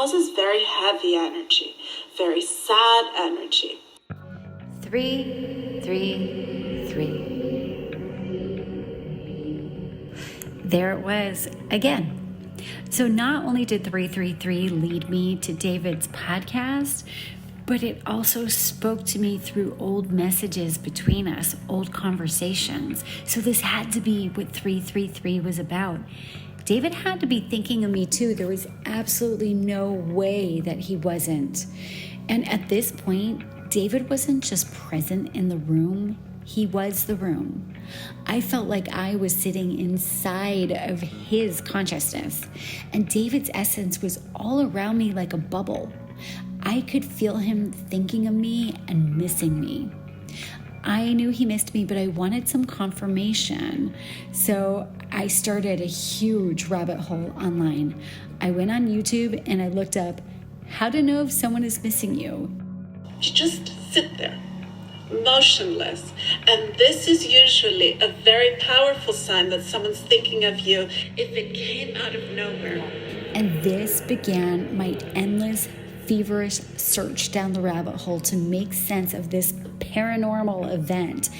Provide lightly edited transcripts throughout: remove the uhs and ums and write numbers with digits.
causes very heavy energy, very sad energy. 333. There it was again. So not only did 333 lead me to David's podcast, but it also spoke to me through old messages between us, old conversations. So this had to be what 333 was about. David had to be thinking of me too. There was absolutely no way that he wasn't. And at this point, David wasn't just present in the room, he was the room. I felt like I was sitting inside of his consciousness, and David's essence was all around me like a bubble. I could feel him thinking of me and missing me. I knew he missed me, but I wanted some confirmation. So I started a huge rabbit hole online. I went on YouTube and I looked up how to know if someone is missing you. You just sit there, motionless. And this is usually a very powerful sign that someone's thinking of you if it came out of nowhere. And this began my endless, feverish search down the rabbit hole to make sense of this paranormal event.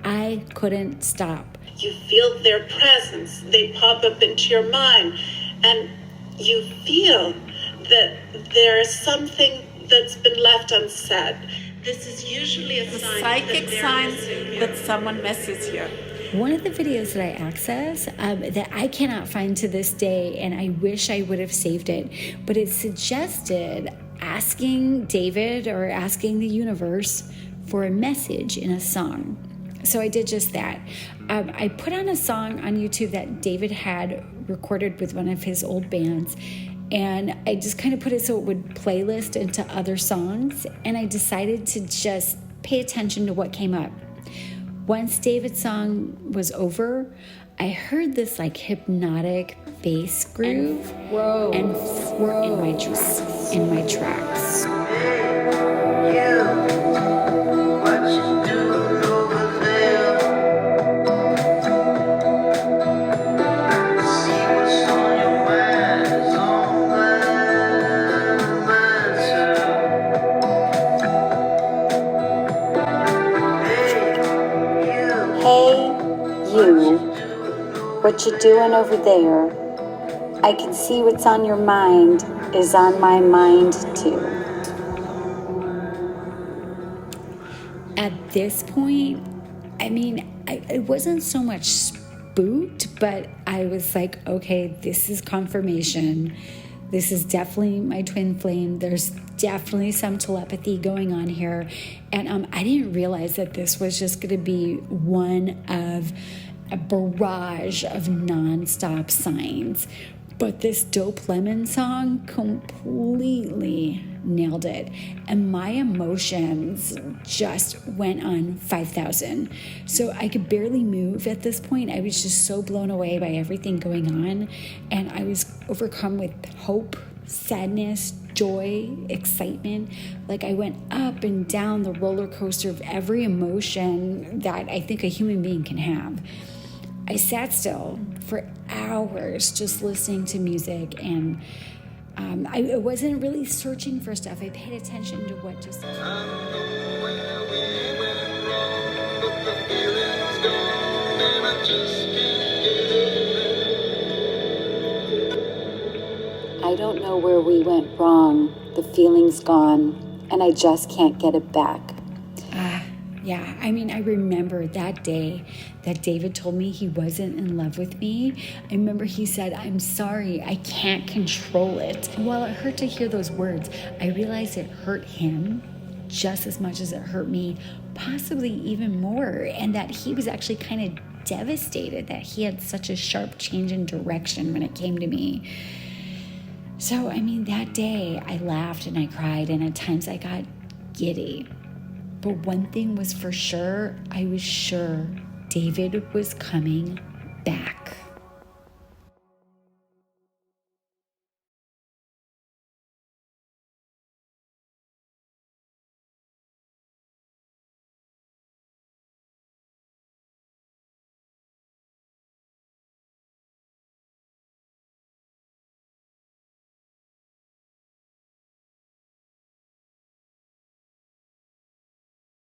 I couldn't stop. You feel their presence. They pop up into your mind. And you feel that there is something that's been left unsaid. This is usually a sign, psychic sign that someone misses you. One of the videos that I access that I cannot find to this day, and I wish I would have saved it, but it suggested asking David or asking the universe for a message in a song. So I did just that. I put on a song on YouTube that David had recorded with one of his old bands, and I just kind of put it so it would playlist into other songs, and I decided to just pay attention to what came up. Once David's song was over, I heard this like hypnotic bass groove and froze in my tracks. What you doing over there? I can see what's on your mind is on my mind too. At this point, I wasn't so much spooked, but I was like, okay, this is confirmation. This is definitely my twin flame. There's definitely some telepathy going on here. And I didn't realize that this was just going to be one of a barrage of nonstop signs. But this Dope Lemon song completely nailed it. And my emotions just went on 5,000. So I could barely move at this point. I was just so blown away by everything going on. And I was overcome with hope, sadness, joy, excitement. Like I went up and down the roller coaster of every emotion that I think a human being can have. I sat still for hours just listening to music, and I wasn't really searching for stuff. I paid attention to what just... I don't know where we went wrong. The feeling's gone, and I just can't get it back. Yeah, I remember that day that David told me he wasn't in love with me. I remember he said, "I'm sorry, I can't control it." While it hurt to hear those words, I realized it hurt him just as much as it hurt me, possibly even more, and that he was actually kind of devastated that he had such a sharp change in direction when it came to me. So, that day I laughed and I cried, and at times I got giddy. But one thing was for sure, I was sure David was coming back.